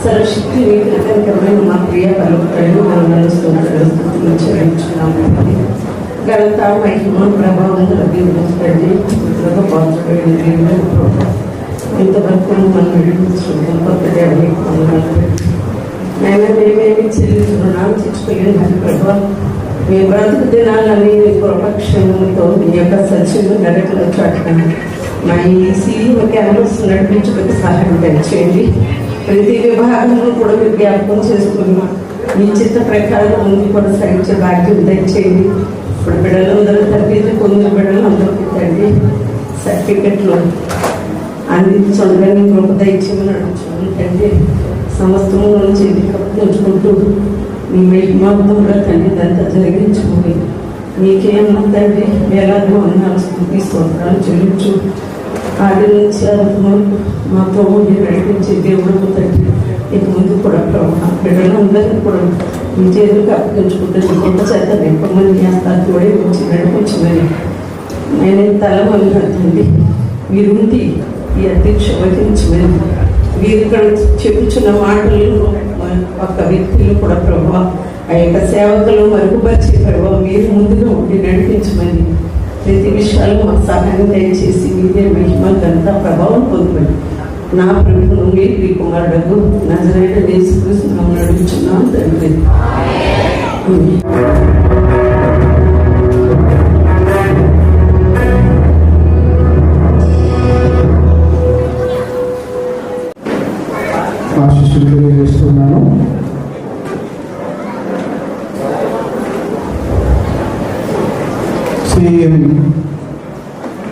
సర్వశక్తి నిరంతరమైన మా ప్రియ పలుకుతాడు మనం చెల్లించున్నాము. ఘనత మహిమ ప్రభావం లభించండి. పాల్పడండి ఇంతవరకు మనం నడిపించుకుంటాం. కొత్తగా నేను మేమేమి చెల్లించుకున్నాను తెచ్చుకోలేదు ప్రభావ. మీ బ్రతుకు దినాలని కృపక్షేమంతో మీ యొక్క సత్యంలో నడకలో చాటుకుని మా ఈ సీఈఓ క్యాంపస్ నడిపించుకుని సహాయం పెంచేయండి. ప్రతి విభాగంలో కూడా మీరు జ్ఞాపకం చేసుకున్నాం. మీ చిత్త ప్రకారం ముందు కొనసాగించే భాగ్యం దయచేయండి. ఇప్పుడు బిడ్డలందరూ తరగతి పొందిన బిడ్డలు అందరికీ తండ్రి సర్టిఫికెట్లు అందించండి. కృప దయచేయమని నడుచుకుని తండ్రి సమస్తము నుంచి ఉంచుకుంటూ మీ మహిమార్థంలో తండ్రి అంతా జరిగించుకుని మీకేమంతండి వేలాదిగా ఉన్నాను స్థితి స్తోత్రాలు చెల్లించు. ఆది నుంచి అంతవరకు మాతో మీరు నడిపించే దేవుడు తండ్రి ఇక ముందు కూడా ప్రభావ బిడ్డలందరినీ కూడా మీ చేతులకు అప్పగించుకుంటే గొప్ప చేత నింపమని చేస్తారు తోడే వచ్చి నడిపించమని నేను తలమల్లండి. మీరుండి ఈ అధ్యక్ష వహించమని మీరు ఇక్కడ చెప్పుచున్న మాటలను ఒక్క వ్యక్తులు కూడా ప్రభావ ఆ యొక్క సేవకులు మరుగుపరిచే ప్రభావ మీరు ముందుగా ఉండి నడిపించమని ప్రతి విషయాలు మాకు సహాయం దయచేసి మీరే మహిమ ఘనత ప్రభావం పొందమని నా ప్రభుత్వం మీరు మీ కుమారుడు నజరేయుడైన యేసుక్రీస్తు నామమున అడుగుచున్నాను తండ్రి. STM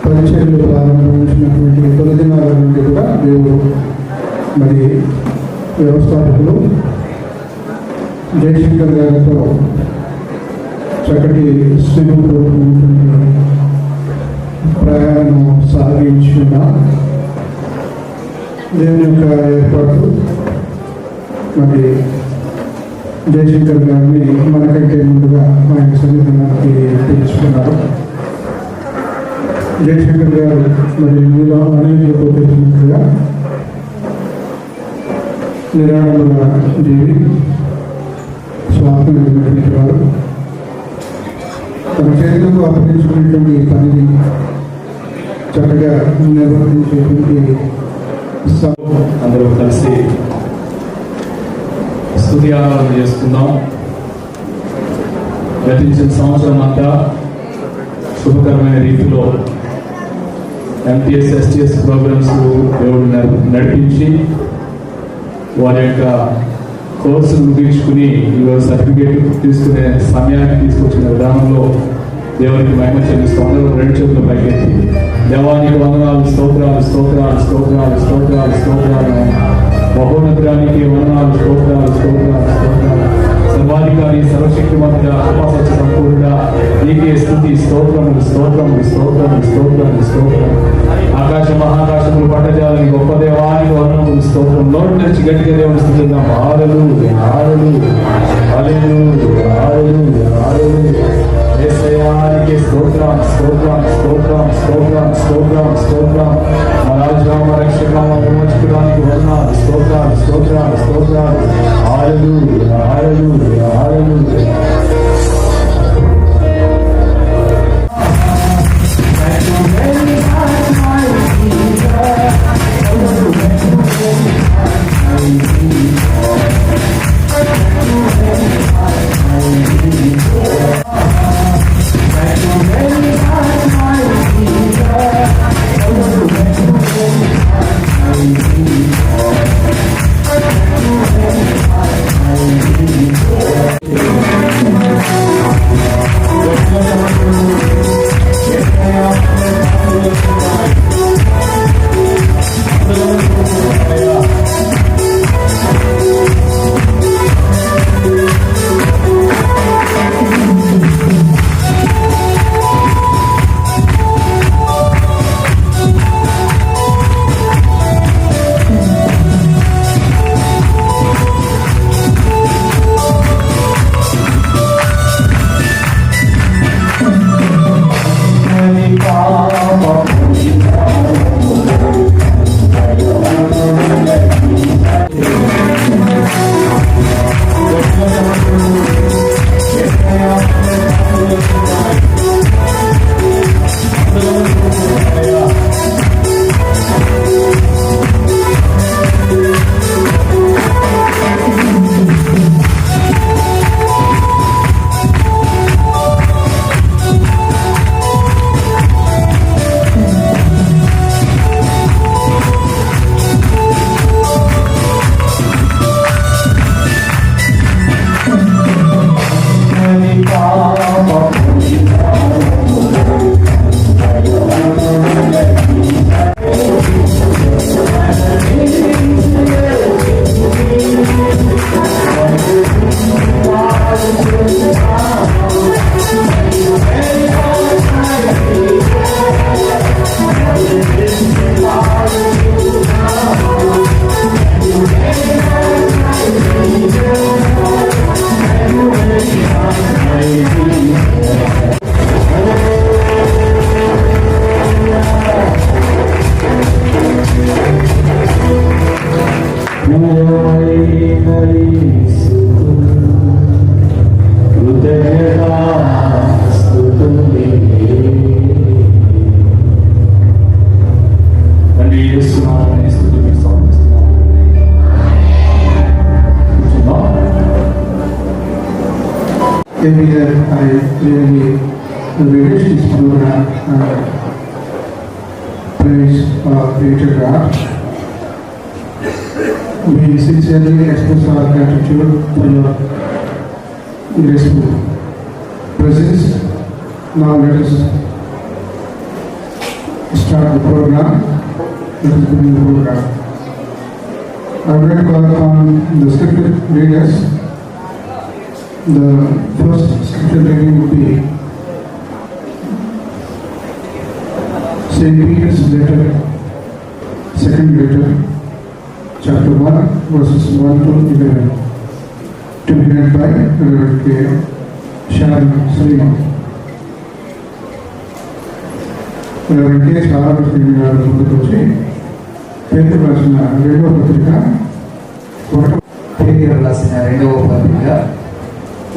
పరిచర్లు ప్రారంభించినటువంటి తొలి దినాల నుండి కూడా దేవుడు మరి వ్యవస్థాపకులు జయశంకర్ గారితో చక్కటి స్నేహపూర్వకమైనటువంటి ప్రయాణం సాగించుకున్నా దేవుని యొక్క ఏర్పాటు మరి జయశంకర్ గారిని మనకంటే ముందుగా ఆయన సన్నిధానానికి పిలుచుకున్నారు. జయశంకర్ గారు మరి మీలో అనేకలకు తెలిసినట్లుగా నిరాడంబర జీవి, స్వాతంత్ర్యమైనటువంటి వారు. తన చేతులకు అప్పగించుకునేటువంటి పనిని చక్కగా నిర్వర్తించేటువంటి అందరూ కలిసి స్తుతి ఆరాధన చేసుకుందాం. గతించిన సంవత్సరం అంతా శుభకరమైన రీతిలో MTS STS ప్రోగ్రామ్స్ దేవుడు నడిపించి వారి యొక్క కోర్సును ముగించుకుని ఈరోజు సర్టిఫికేట్ తీసుకునే సమయాన్ని తీసుకొచ్చిన విధానంలో దేవునికి మహిమ చెల్లిస్తూ అందరూ రెండు చేతులు పైకెత్తి దేవానికి వందనాలు, స్తోత్రాలు, స్తోత్రాలు, స్తోత్రాలు, స్తోత్రాలు, స్తోత్రాలు, మహోన్నతానికి వందనాలు, స్తోత్రాలు, స్తోత్రాలు, స్తోత్రాలు, సర్వాధికారి, సర్వశక్తి మంత్ర, కృపాసత్య సంపూర్ణ, నీకే స్తుతి, స్తోత్రములు, స్తోత్రములు, స్తోత్రములు, స్తోత్రములు, స్తోత్రములు. ఆకాశ మహాకాశములు పట్టజాలని గొప్ప దేవానికి వందనములు, స్తోత్రం. నోటి నుంచి గట్టిగా దేవుని స్తుతిద్దాం. హల్లెలూయా, హల్లెలూయా, హల్లెలూయా, హల్లెలూయా, హల్లెలూయా. యేసయ్యానికి స్తోత్రం, స్తోత్రం, స్తోత్రం, స్తోత్రం, స్తోత్రం, స్తోత్రం. మా రాజురామ రక్షకురామ విమోచకుడానికి వందనాలు, స్తోత్రాలు, స్తోత్రాలు, స్తోత్రాలు. హల్లెలూయా, హల్లెలూయా, హల్లెలూయా. Every year I really relish this program and praise Creator God. We sincerely express our gratitude for your graceful presence Now let us start the program. Let us begin the program. I will call upon the scripture readers. The first scripture reading will be St. Peter's letter, second letter, chapter 1, verses 1 to 11, to be read by Reverend K. Sharon Sriman. Reverend K. Sharon Sriman ముందుకు వచ్చి పేతురు రాసిన రెండవ పత్రిక పేతురు రాసిన రెండవ పత్రిక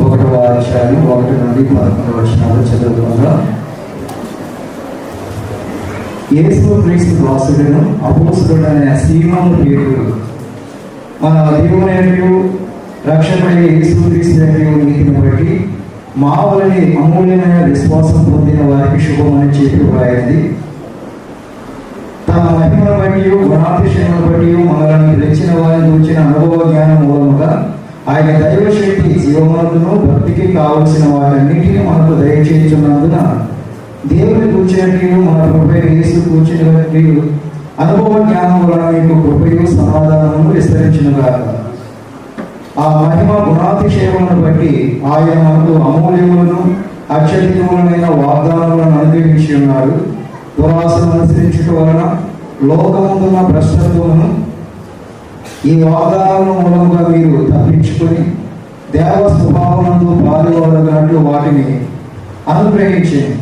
1వ అధ్యాయం 1 నుండి 11 వచనాలు చదువుకుందా. యేసు క్రీస్తు దాసుడును అపోస్తలుడైన సీమోను పేతురు, మన దేవుని రక్షకుడైన యేసు క్రీస్తు నీతిని బట్టి మా వలన అమూల్యమైన విశ్వాసం పొందిన వారికి శుభమని చెప్పి వ్రాయింది. తన మహిమను బట్టి గుణాతిశయమును బట్టి మనలను పిలిచిన వారిని గురించిన అనుభవ జ్ఞానం మూలముగా ఆయన దైవశక్తి జీవమునకును భక్తికి కావలసిన వాటన్నిటిని మనకు దయచేస్తున్నందున దేవుని కూర్చున్నట్టు మన కృపై యేసు కూర్చున్నట్టు అనుభవ జ్ఞానం వలన మీకు కృపయు సమాధానము విస్తరించినగా. ఆ మహిమ గుణాతిశయములను బట్టి ఆయన మనకు అమూల్యములను అత్యధికములైన వాగ్దానములను అనుగ్రహించి ఉన్నారు. దురాశను అనుసరించడం వలన లోకమున్న భ్రష్టత్వమును ఈ వాగ్దానముల మూలముగా మీరు తప్పించుకొని దేవ స్వభావమునందు పాల్గొనగలట్లు వాటిని అనుగ్రహించింది.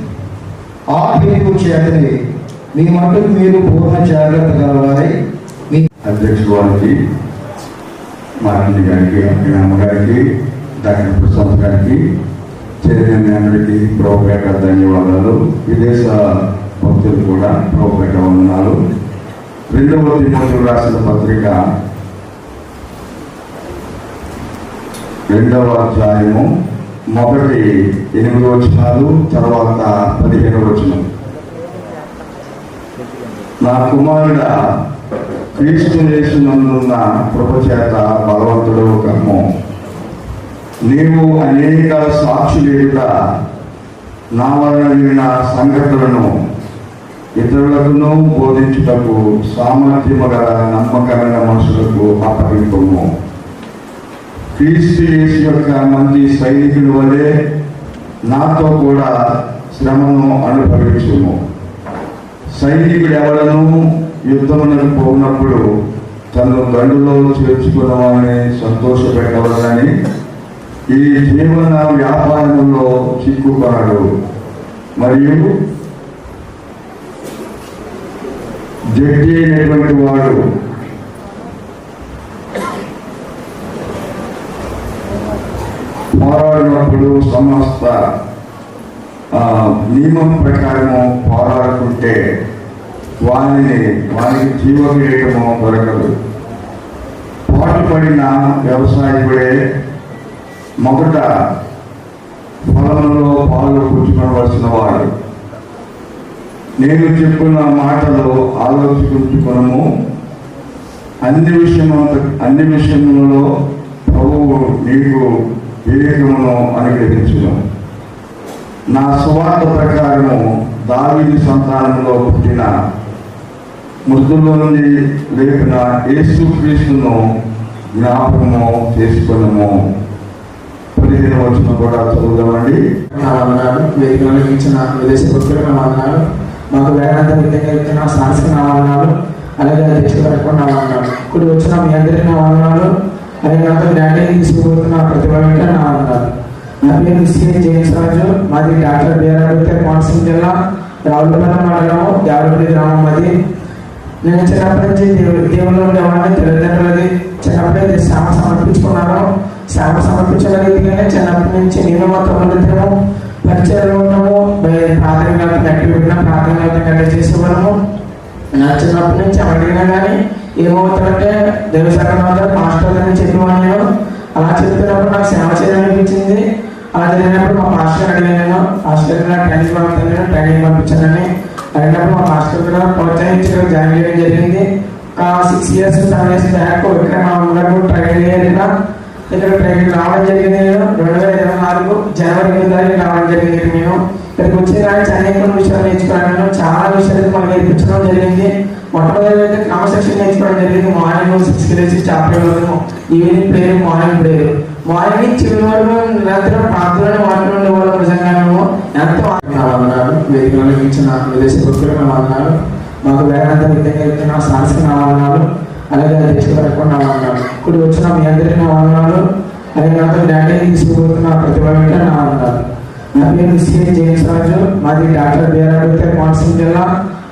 ఆ హేతువు చేతనే మీ మట్టుకు మీరు పూర్ణ జాగ్రత్త గలవారై మీ అధ్యక్షుడు వారికి, మారండి గారికి, అమ్మగారికి, డాక్టర్ ప్రసాద్ గారికి, చైర్మన్ అందరికీ ప్రభుపేట ధన్యవాదాలు. విదేశ భక్తులు కూడా ప్రభుపేట వందనాలు. 2వ తిమోతికి రాసిన పత్రిక 2వ అధ్యాయము 8 వచనాలు, తర్వాత 15 వచనం. నా కుమారుడా, క్రీస్తు యేసునందున్న కృప చేత బలవంతుడు కమ్ము. నీవు అనేక సాక్షులేగా నా వలన విన్న సంగతులను ఇతరులకును బోధించుటకు సామర్థ్యము గల నమ్మకమైన మనుషులకు అప్పగింపము. క్రీస్తు యేసు యొక్క మంచి సైనికుని వలె నాతో కూడా శ్రమను అనుభవించుము. సైనికుడు ఎవరను యుద్ధమునకు పోయినప్పుడు తను దండులో చేర్చుకున్నామని సంతోషపెట్టవాలని ఈ జీవన వ్యాపారంలో చిక్కుకున్నాడు. మరియు జడ్జి అయినటువంటి వాడు పోరాడినప్పుడు సమస్త నియమం ప్రకారము పోరాడుకుంటే వారికి జీవ కిరీటము దొరకదు. పాటుపడిన వ్యవసాయకుడే మొదట పొలంలో పాలు పుచ్చుకోవలసిన వాడు. నేను చెప్పున్న మాటలు ఆలోచించుకున్నాము. అన్ని విషయములలో ప్రభువు నీకు వివేకమును అనుగ్రహించును. నా సువార్త ప్రకారము దావీదు సంతానంలో పుట్టిన మృతుల్లో నుండి లేపిన యేసు క్రీస్తును జ్ఞాపకము చేసుకున్నాము. 15 వచనం కూడా చదువుదామండి. వేదికలను ఇచ్చిన విదేశీ భక్తులకు నా వందనాలు. మాకు వేదాంత విధంగా ఇచ్చిన సాంస్కృతిక నా వందనాలు. అలాగే అధ్యక్షుల వరకు నా వందనాలు. ఇప్పుడు వచ్చిన మీ అందరికీ నా వందనాలు. అలాగే నాతో డాడీ తీసుకుపోతున్న ప్రతి ఒక్కరికి నా వందనాలు. నా పేరు శ్రీ జేమ్స్ రాజు. మాది డాక్టర్ బీఆర్ఆర్ కోనసీమ జిల్లా రావులపల్లి మండలము యావపల్లి గ్రామం. అది నేను చిన్నప్పటి నుంచి దేవుళ్ళు ఉండేవాడిని. తల్లిదండ్రులది చిన్నప్పుడే సేవ సమర్పించుకున్నాను. సేవ సమర్పించిన రీతిగానే చిన్నప్పటి నుంచి నేను మాత్రం ఉండటము, పరిచయాలు ఉండము, ప్రాథమిక యాక్టివిటీ ప్రాథమిక చేసేవాళ్ళము. నా చిన్నప్పటి నుంచి అడిగినా కానీ ఏమవుతుందంటే దేవశాఖ మాస్టర్ అని చెప్పేవాడిని. నేను అలా చెప్పినప్పుడు నాకు సేవ చేయాలనిపించింది. అలా జరిగినప్పుడు మా మాస్టర్ అడిగాను. మాస్టర్ ట్రైనింగ్ పంపించానని అడిగినప్పుడు మా మాస్టర్ కూడా ప్రోత్సహించడం జాయిన్ చేయడం జరిగింది. 6 years 7 years బ్యాక్ ఇక్కడ మా ఊళ్ళకు ట్రైనింగ్ అయ్యాక ఇక్కడ ట్రైనింగ్ రావడం జరిగింది. నేను 2024 జనవరి 8 రావడం జరిగింది. నేను ఇక్కడికి వచ్చిన అనేక విషయాలు నేర్చుకున్నాను. చాలా విషయాలు మనకు నేర్పించడం జరిగింది. మొట్టమొదటి అయితే క్రమశిక్షణ నేర్చుకోవడం జరిగింది. మార్నింగ్ 6కి లేచి chapter evening prayer, morning prayer, morning చివరి వరకు నిరంతరం ప్రార్థనలు మాట్లాడే వాళ్ళు నిజంగా ఎంతో వందనాలు. వేదికలను ఇచ్చిన విదేశీ భక్తులకు వందనాలు. మాకు వేగంత విధంగా ఇచ్చిన సాంస్కృతిక వందనాలు, అలాగే అధ్యక్షుల వరకు నా వందనాలు. ఇప్పుడు వచ్చిన మీ అందరికీ నా వందనాలు. అలాగే నాతో డాక్టర్ తీసుకుపోతున్న ప్రతి ఒక్కరికి నా వందనాలు. నా పేరు సిఎన్ జేమ్స్ రాజు. మాది డాక్టర్ బిఆర్ అంబేద్కర్ కోనసీమ జిల్లా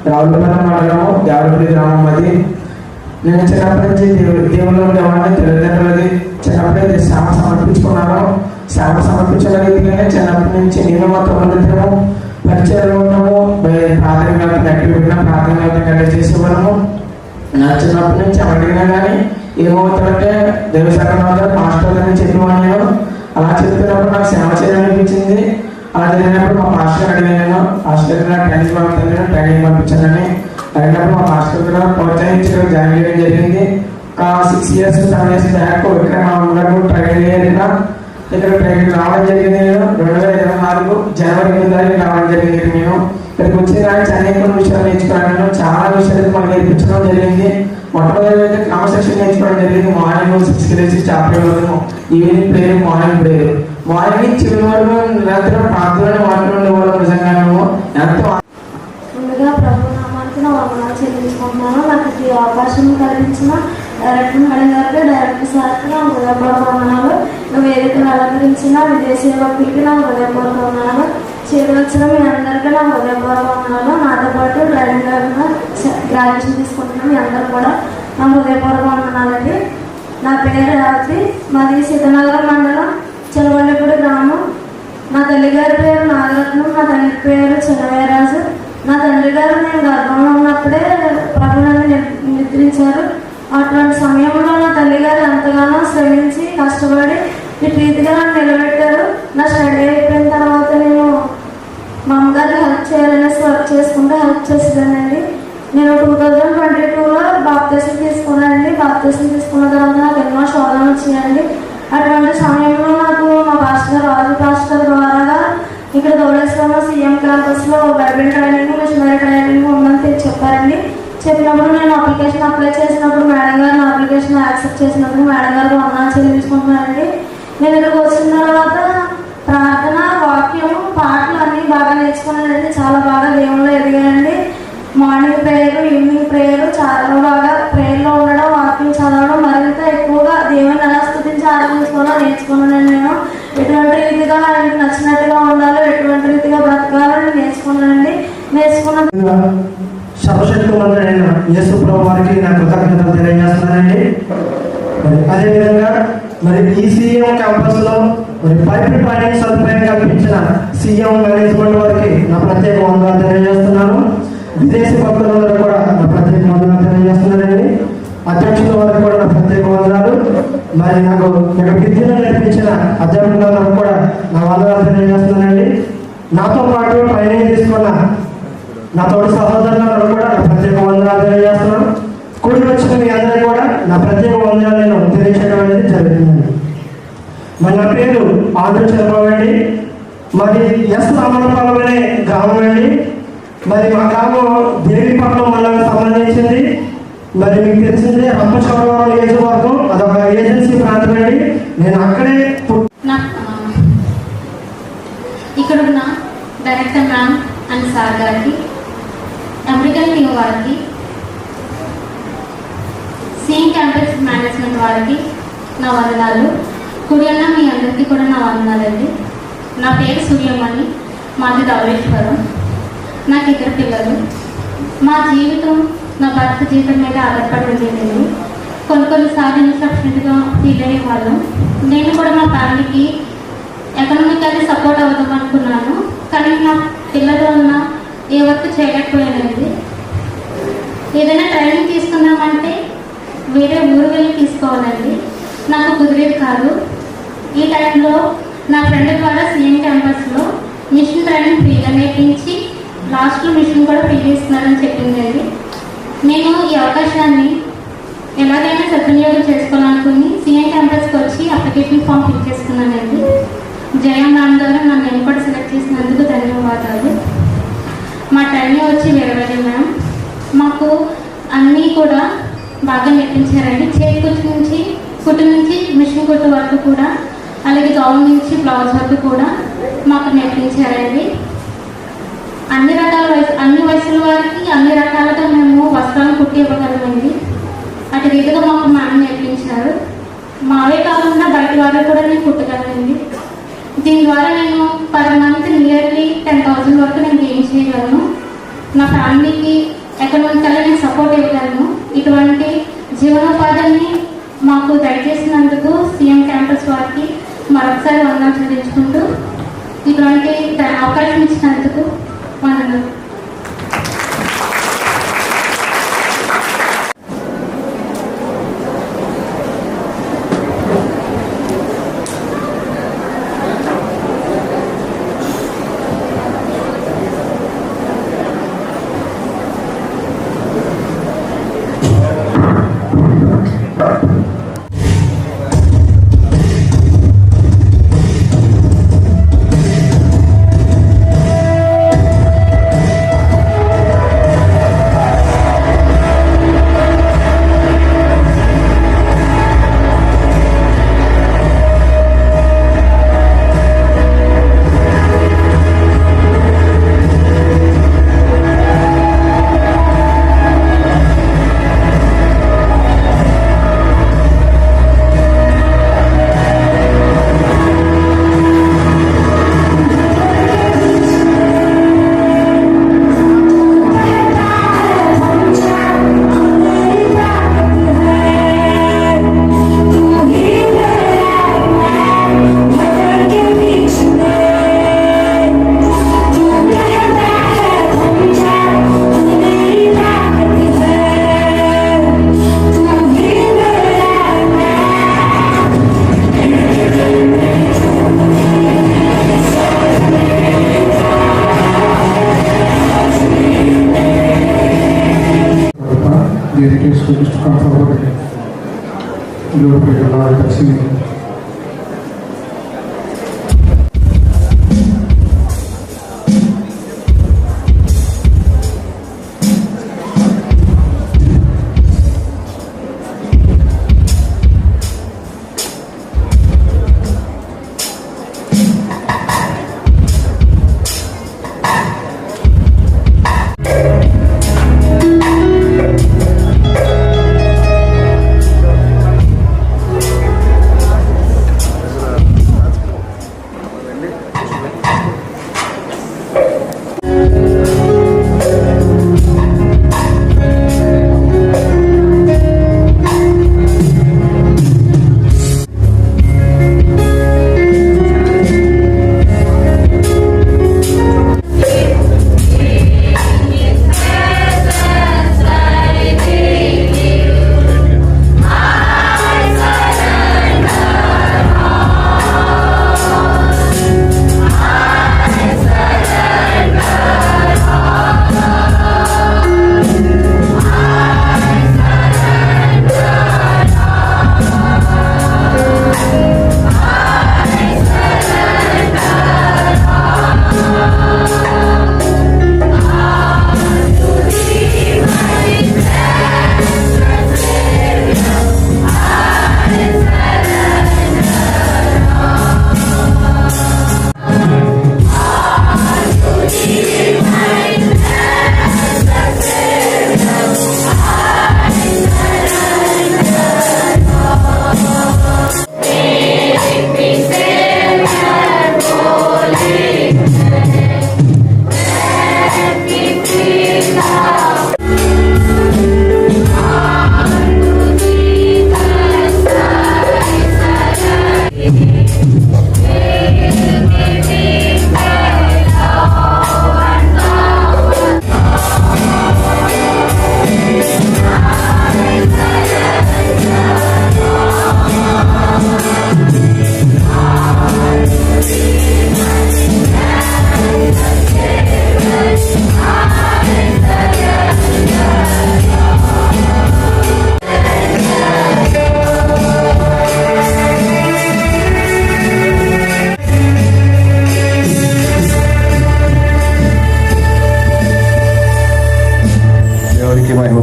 రావులపల్లి మండలము దేవరపల్లి గ్రామం. అది నేను చిన్నప్పటి నుంచి దేవుళ్ళు ఉండేవాడిని. తల్లిదండ్రులది చిన్నప్పుడే సేవ సమర్పించుకున్నాను. సేవ సమర్పించిన రీతిగానే చిన్నప్పటి నుంచి నేను మొత్తం ఉండటము, పరిచయాలు ఉండము, ప్రాథమిక యాక్టివిటీగా ప్రాథమికంగా చేసేవాళ్ళము. నా చిన్నప్పటి నుంచి అడిగినా కానీ ఏమవుతారంటే దేవశాఖ పాస్టర్ అని చెప్పేవాడిని. నేను అలా చెప్పినప్పుడు నాకు సేవ చేయాలనిపించింది. అలా జరిగినప్పుడు మా మాస్టర్ అడిగాను, మాస్టర్ ట్రైనింగ్ పంపించానని. అయినప్పుడు మా మాస్టర్ కూడా ప్రోత్సహించడం జాయిన్ చేయడం జరిగింది. 6 years 7 years బ్యాక్ ఇక్కడ మా ఊళ్ళో ట్రైనింగ్ అయ్యాక ఇక్కడ ట్రైనింగ్ రావడం జరిగింది. నేను 2024 జనవరి 8వ తారీఖు రావడం జరిగింది. నేను ఇక్కడికి వచ్చిన అనేక విషయాలు నేర్చుకున్నాను. చాలా విషయాలు మనకు నేర్పించడం జరిగింది. మొట్టమొదటి అయితే క్రమశిక్షణ నేర్చుకోవడం జరిగింది. మార్నింగ్ 6కి లేచి chapter evening prayer, morning prayer, morning చివరి వరకు నిరంతరం ప్రార్థనలు మాట్లాడే వాళ్ళు నిజంగా ఎంతో ముందుగా ప్రభు నామానికి వందనాలు చెల్లించుకుంటున్నాను. నాకు ఈ అవకాశం కల్పించిన డైరెక్టర్ మేడం గారికి, డైరెక్టర్ సార్కి నా హృదయపూర్వక వందనాలు. వేదికను అలంకరించిన విదేశీ భక్తులకి నా హృదయపూర్వక వందనాలు. చేరువచ్చిన మీ అందరికీ నా హృదయపూర్వక వందనాలు. నాతో పాటు డ్రైవింగ్ గ్రాడ్యుయేషన్ తీసుకుంటున్న మీ అందరూ కూడా నా హృదయపూర్వక వందనాలండి. నా పేరు రాత్రి, మాది సీతానగరం మండలం, చిలవల్లిపూడి గ్రామం. నా తల్లి గారి పేరు నాగరత్నం, నా తండ్రి పేరు చిన్నవీరాజు. నా తండ్రి గారు నేను గర్భంలో ఉన్నప్పుడే ప్రభు నన్ను నిద్రించారు. అటువంటి సమయంలో నా తల్లి గారు ఎంతగానో శ్రమించి కష్టపడి ఈ రీతిగా నన్ను నిలబెట్టారు. నా స్టడీ అయిపోయిన తర్వాత నేను మా అమ్మగారికి హెల్ప్ చేయాలనేసి వర్క్ చేసుకుంటే హెల్ప్ చేసేదానండి. నేను 2022లో బాప్తిసం తీసుకున్నానండి. బాప్తిసం తీసుకున్న తర్వాత నాకు ఎన్నో శోధనలు వచ్చాయండి. అటువంటి సమయంలో నాకు మా పాస్టర్ రాజు పాస్టర్ ద్వారా ఇక్కడ ధవళేశ్వరం సీఎం క్యాంపస్లో బైబిల్ ట్రైనింగ్, మిషనరీ ట్రైనింగ్ ఉందని చెప్పారండి. చెప్పినప్పుడు నేను అప్లికేషన్ అప్లై చేసినప్పుడు మేడం గారు అప్లికేషన్ యాక్సెప్ట్ చేసినప్పుడు మేడం గారు వందనాలు చెల్లించుకుంటున్నానండి. నేను ఇక్కడికి వచ్చిన తర్వాత ప్రార్థన, వాక్యము, పాటలు అన్నీ బాగా నేర్చుకున్నానండి. చాలా బాగా దేవుళ్ళు ఎదిగానండి. మార్నింగ్ ప్రేయర్, ఈవినింగ్ ప్రేయర్ చాలా బాగా ప్రేయర్లో ఉండడం, వాక్యం చదవడం, మరింత ఎక్కువగా దేవుని ఎలా స్తుతించి ఆరాధించుకోవాలో నేర్చుకున్నానండి. నేను ఎటువంటి రీతిగా ఆయనకు నచ్చినట్టుగా ఉండాలో, ఎటువంటి రీతిగా బ్రతకాలని నేర్చుకున్నానండి. నేర్చుకున్న సర్వశక్తిమంతుడైన యేసు ప్రభు వారికి నా కృతజ్ఞతలు తెలియజేస్తున్నానండి. అదేవిధంగా ఈ సీఎం క్యాంపస్లో బైబిల్ ట్రైనింగ్ సదుపాయం కల్పించిన సీఎం మేనేజ్మెంట్ వారికి నా ప్రత్యేక వందనాలు తెలియజేస్తున్నాను. విదేశీ భక్తులందరూ కూడా నా ప్రత్యేక వందనాలు తెలియజేస్తున్నానండి. అధ్యక్షుల వారికి కూడా నా ప్రత్యేక వందనాలు. నాకు ఇక్కడ విద్యను నేర్పించిన అధ్యాపకులందరూ కూడా నా వందనాలు తెలియజేస్తున్నానండి. నాతో పాటు ట్రైనింగ్ తీసుకున్న నా తోటి సహోదరులందరూ కూడా నా ప్రత్యేక వందనాలు తెలియజేస్తున్నాను. కూడి వచ్చిన మీ అందరికీ కూడా నా ప్రత్యేక వందనాలు నేను తెలియజేయడం అనేది జరుగుతుందండి. నా పేరు ఆంధ్ర చంద్రబాబు అండి. మాది ఎస్ రామనపాలెం అనే గ్రామం అండి. మా గ్రామం దేవీపట్నం మండలానికి సంబంధించింది. మీకు తెలిసిందే రంపచోడవరం నియోజకవర్గం, అదొక ఏజెన్సీ ప్రాంతం అండి. నేను అక్కడే ఇక్కడ ఉన్న డైరెక్టర్ మ్యామ్ అండ్ సార్ గారికి, అమెరికన్ టీమ్ వారికి, సీఎం క్యాంపస్ మేనేజ్మెంట్ వారికి నా వందనాలు. కుడియన్న మీ అందరికీ కూడా నా వందనాలండి. నా పేరు సూర్యమణి, మాది ధవళేశ్వరం. నాకు ఇద్దరు పిల్లలు. మా జీవితం నా భర్త జీవితం మీద ఆధారపడి ఉండేది. కొన్నిసార్లు ఇన్సఫిషియెంట్గా ఫీల్ అయ్యే వాళ్ళం. నేను కూడా మా ఫ్యామిలీకి ఎకనామికల్లీ సపోర్ట్ అవుతాం అనుకున్నాను. కానీ నా పిల్లలు ఉన్న ఏ వర్క్ చేయలేకపోయానండి. ఏదైనా ట్రైనింగ్ తీసుకుందామంటే వేరే ఊరు వెళ్ళి తీసుకోవాలండి. నాకు కుదిరేది కాదు. ఈ టైంలో నా ఫ్రెండ్ ద్వారా సీఎం క్యాంపస్లో మిషన్ ట్రైనింగ్ ఫ్రీగా నేర్పించి లాస్ట్లో మిషన్ కూడా ఫ్రీ ఇస్తున్నారని చెప్పిందండి. నేను ఈ అవకాశాన్ని ఎలాగైనా సద్వినియోగం చేసుకోవాలనుకుని సీఎం క్యాంపస్కి వచ్చి అప్లికేషన్ ఫామ్ ఫిల్ చేసుకున్నానండి. జయం మ్యామ్ ద్వారా నన్ను నేను కూడా సెలెక్ట్ చేసినందుకు ధన్యవాదాలు. మా ట్రైనింగ్ వచ్చి వేరే మ్యామ్ మాకు అన్నీ కూడా బాగా నేర్పించారండి. చేతి కుట్టు నుంచి మిషన్ కుట్టు వరకు కూడా, అలాగే గౌన్ నుంచి బ్లౌజ్ వరకు కూడా మాకు నేర్పించారండి. అన్ని వయసుల వారికి అన్ని రకాలుగా మేము వస్త్రాలను కుట్టి ఇవ్వగలమండి. అటు రీతిగా మాకు మ్యామ్ నేర్పించారు. మావే కాకుండా బయట వారు కూడా నేను కుట్టగలనండి. దీని ద్వారా నేను పర్ మంత్ నియర్లీ 10,000 వరకు నేను గెయిన్ చేయగలను. నా ఫ్యామిలీకి ఎకనామికల్గా నేను సపోర్ట్ ఇవ్వగలను. ఇటువంటి జీవనోపాధిని మాకు దయచేసినందుకు సీఎం క్యాంపస్ వారికి మరొకసారి వందనాలు చెల్లించుకుంటూ ఇటువంటి అవకాశం ఇచ్చినందుకు వందనాలు. The request to just come forward and glorify the Lord by singing.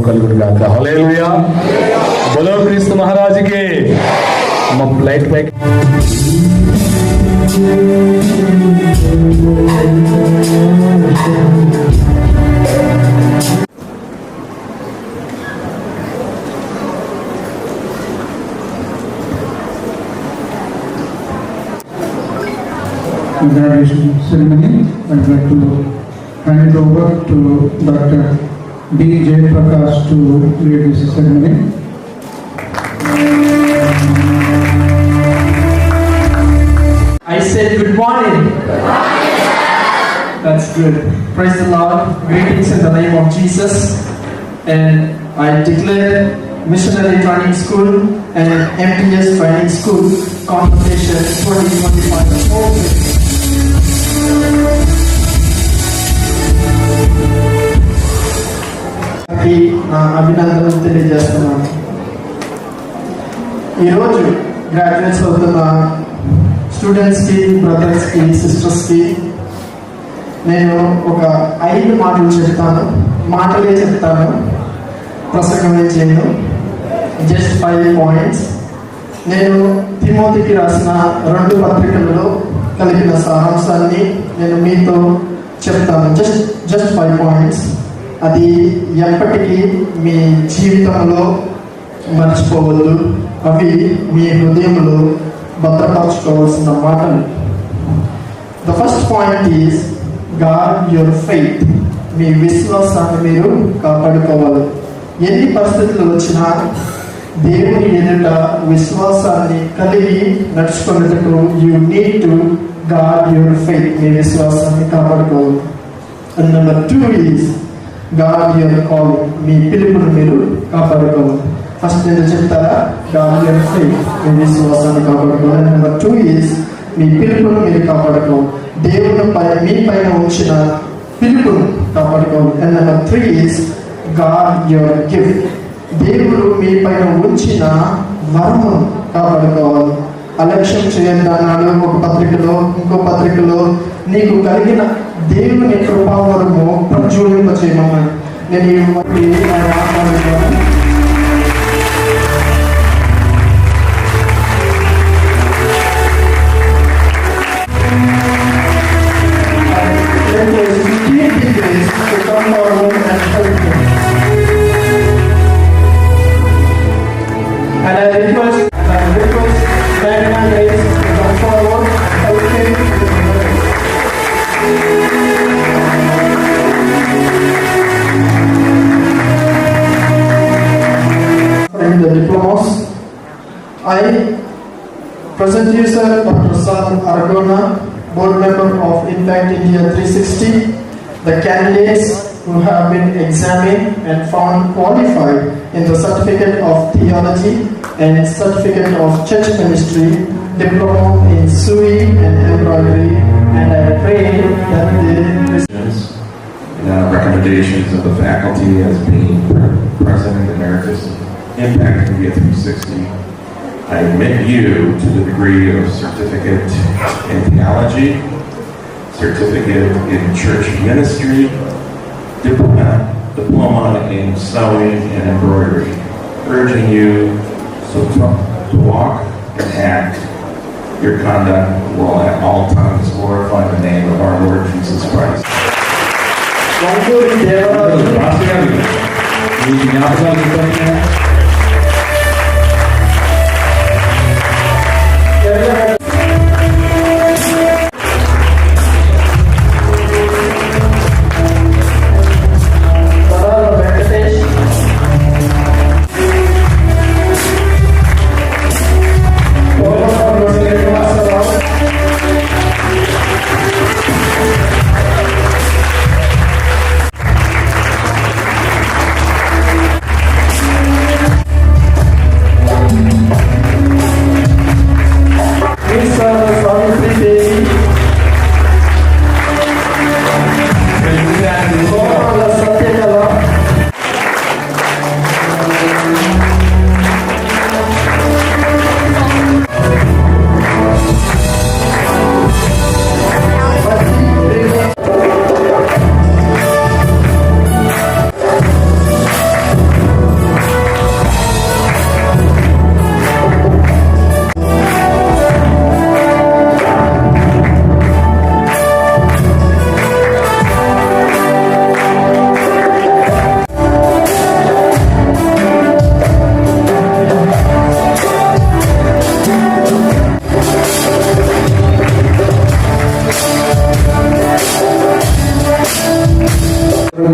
కలుగును గాక. హల్లెలూయా. బోలో క్రీస్తు మహారాజుకి. లైట్ పైకి. graduation ceremony. I'd like to hand it over to Dr. B. J. Prakash to lead this ceremony. I said good morning. That's good. Praise the Lord. Greetings in the name of Jesus. And I declare Missionary Training School and MTS Training School Convocation 2025 open. నా అభినందనలు తెలియజేస్తున్నాను. ఈరోజు graduates అవుతున్న స్టూడెంట్స్కి, బ్రదర్స్కి, సిస్టర్స్కి నేను ఒక 5 మాటలు చెప్తాను. మాటలే చెప్తాను, ప్రసంగమే చేయను. Just 5 points. నేను తిమోతికి రాసిన 2 పత్రికలలో కలిగిన సారాంశాన్ని నేను మీతో చెప్తాను. Just 5 points. అది ఎప్పటికీ మీ జీవితంలో మర్చిపోవద్దు. అవి మీ హృదయంలో భద్రపరచుకోవాల్సిన మాటలు. The first point is God your faith. మీ విశ్వాసాన్ని మీరు కాపాడుకోవాలి. ఎన్ని పరిస్థితులు వచ్చినా దేవుని ఎదుట విశ్వాసాన్ని కలిగి నడుచుకునేటప్పుడు you need to guard your faith. మీ విశ్వాసాన్ని కాపాడుకోవాలి. And number 2 is God your calling. మీ పిలుపును మీరు కాపాడుకోవాలి. ఫస్ట్ నేను చెప్తారా? గాడ్ యువర్ ఫెయిత్, మీ విశ్వాసాన్ని కాపాడుకోవాలి. నెంబర్ 2 ఈజ్ మీ పిలుపును మీరు కాపాడుకోవాలి. దేవుని మీ పైన ఉంచిన పిలుపును కాపాడుకోవాలి. And number 3 is God your gift. దేవుడు మీ పైన ఉంచిన వరమును కాపాడుకోవాలి. అలక్ష్యం చేయండి అన్నాడు ఒక పత్రికలో. ఇంకో పత్రికలో నీకు కలిగిన దేవుని కృపావరము ప్రజ్వలింప చేయమన్నాడు. నేను ఈ మాట్లాడుతున్నాను. And I request Diana Grace to come forward and help him with the words. And the diplomas, I present you Sir Dr. Sal Aragona, board member of Impact India 360, the candidates who have been examined and found qualified in the Certificate of Theology and Certificate of Church Ministry, Diploma in Sewing and Embroidery, and I pray that the recommendations of the faculty as being President Emeritus of Impact India 360. I admit you to the degree of Certificate in Theology, Certificate in Church Ministry, Diploma in Sewing and Embroidery, urging you to walk and act. Your conduct will at all times glorify the name of our Lord Jesus Christ.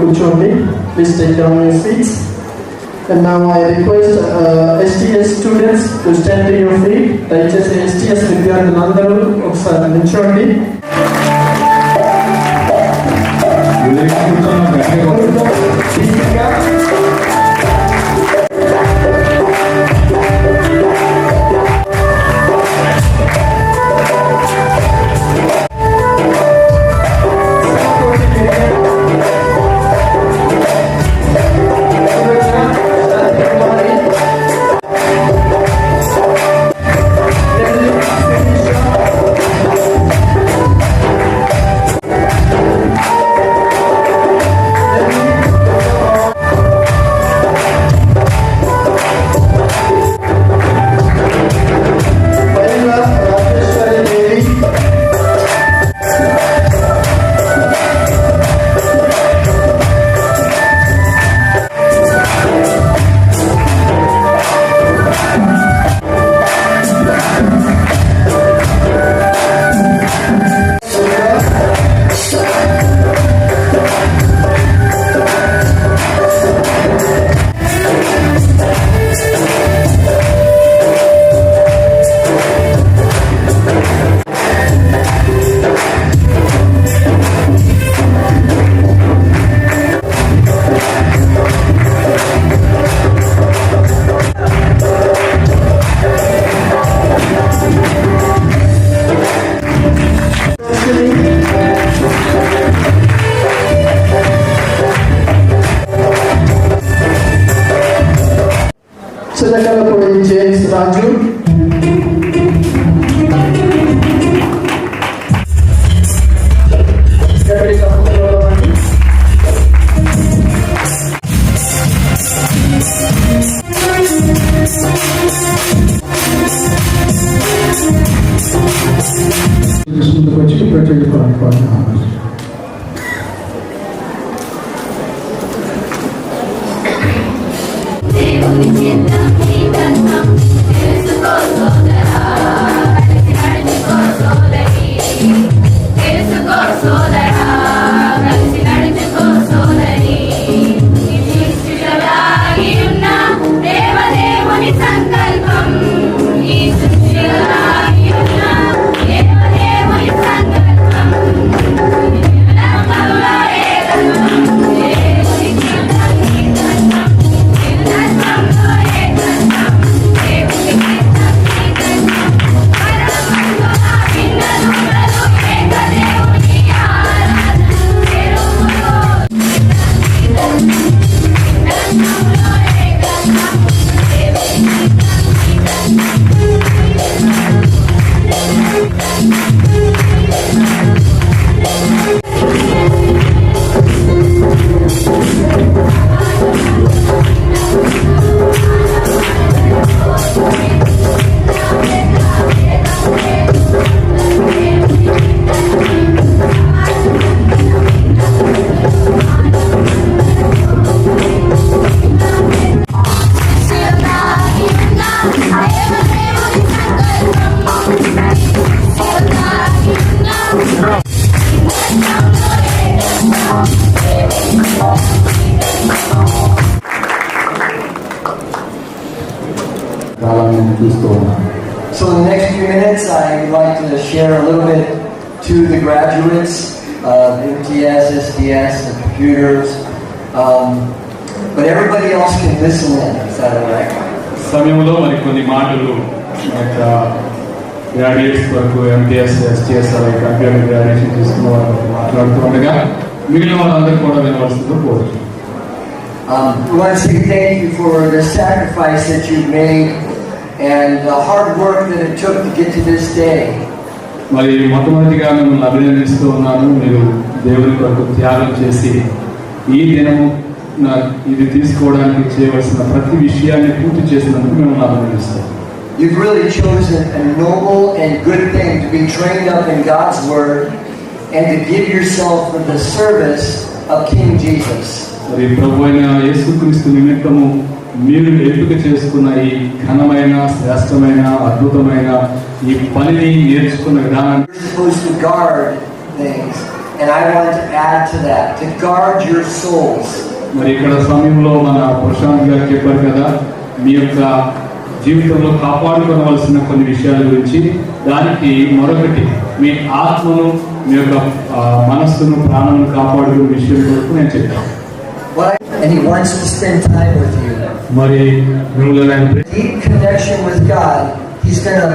కూర్చోండి. Please take down your seats. And now I request STS students to stand to your feet. దయచేసి STS విద్యార్థులందరూ ఒకసారి నిల్చోండి. Chilakalapudi James రాజు, వచ్చి ప్రత్యేక So in the next few minutes, I would like to share a little bit to the graduates of MTS, SDS, and computers. But everybody else can listen in. Is that all right? సమయంలో మరి కొన్ని మాటలు graduates వరకు MTS, STS computer graduation తీసుకున్న వాళ్ళు మాట్లాడుతూ ఉండగా మిగిలిన వాళ్ళందరూ కూడా వినవలసిందో కోరుతున్నాను. We want to say thank you for the sacrifice that you've made and the hard work that it took to get to this day. మరి మొట్టమొదటిగా మిమ్మల్ని అభినందిస్తూ ఉన్నాను. మీరు దేవుని కొరకు త్యాగం చేసి ఈ దినము ఇది తీసుకోవడానికి చేయవలసిన ప్రతి విషయాన్ని పూర్తి చేసినందుకు మిమ్మల్ని అభినందిస్తాను. You've really chosen a noble and good thing to be trained up in God's Word and to give yourself for the service of King Jesus. మరి ప్రభువైన యేసుక్రీస్తు నిమిత్తము మీరు ఎంపిక చేసుకున్న ఈ ఘనమైన, శ్రేష్టమైన, అద్భుతమైన ఈ పనిని నేర్చుకున్న విధానం. You're supposed to guard things, and I want to add to that, to guard your souls. మరి ఇక్కడ సమయంలో మన ప్రశాంత్ గారు చెప్పారు కదా, మీ యొక్క జీవితంలో కాపాడుకోవలసిన కొన్ని విషయాల గురించి, దానికి మరొకటి మీ ఆత్మను, మీ యొక్క మనస్సును, ప్రాణాలను కాపాడుకునే విషయం కొరకు నేను చెప్పాను. And he wants to spend time with you. మరి Deep connection with God, he's going to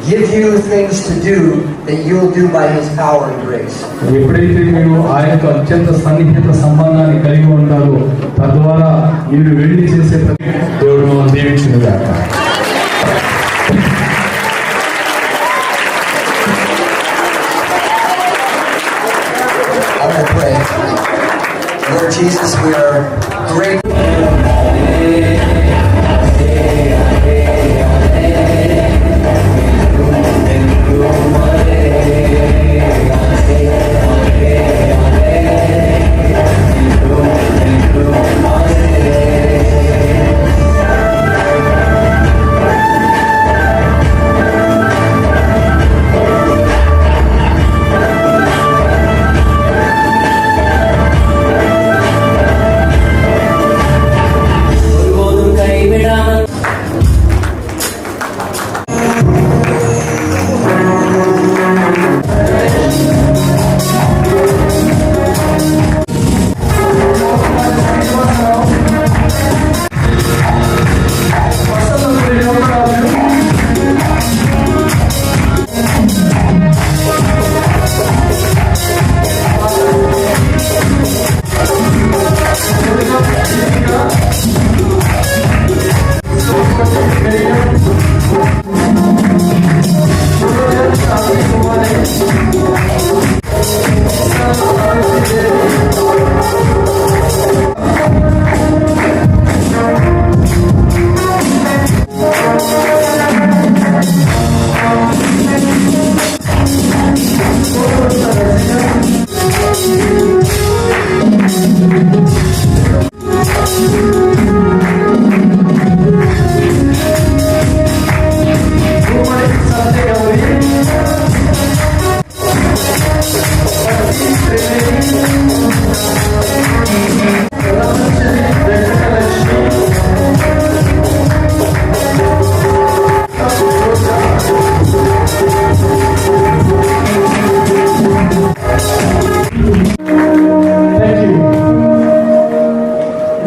give you things to do that you'll do by his power and grace. ఎప్పుడైతే మీరు ఆ యొక్క అత్యంత సన్నిహిత సంబంధాన్ని కలిగి ఉంటారో, తద్వారా మీరు వెళ్ళి చేసే ప్రతి దేవుడు మనం దీవించునుగాక. I'm going to pray. Lord Jesus, we are grateful.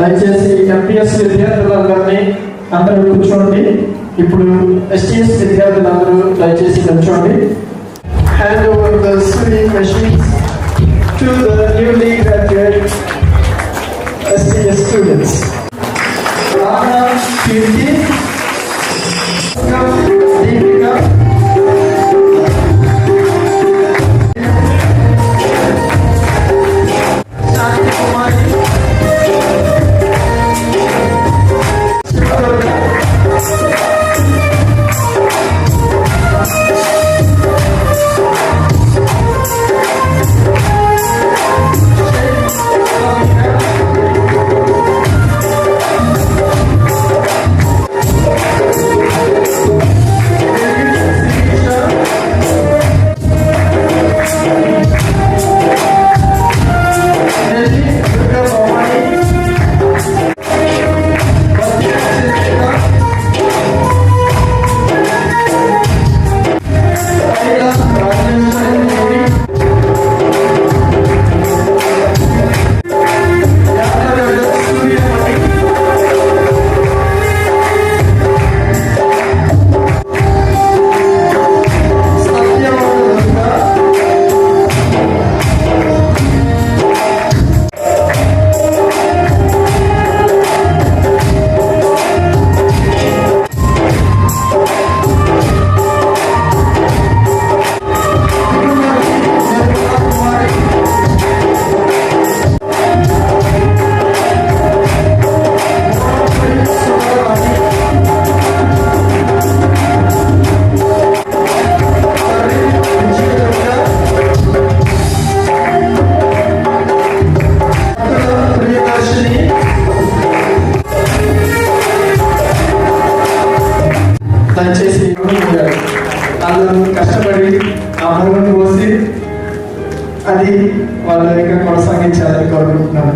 దయచేసి ఎంపీఎస్ విద్యార్థులందరినీ అందరూ కూర్చోండి. ఇప్పుడు ఎస్టీఎస్ విద్యార్థులందరూ దయచేసి కూర్చోండి. Hand over the sewing machines to the newly graduate STS students. Rana, Keerthi, Deepika, Shanti Kumari, అది వాళ్ళు ఇంకా కొనసాగించాలని కోరుకుంటున్నాను.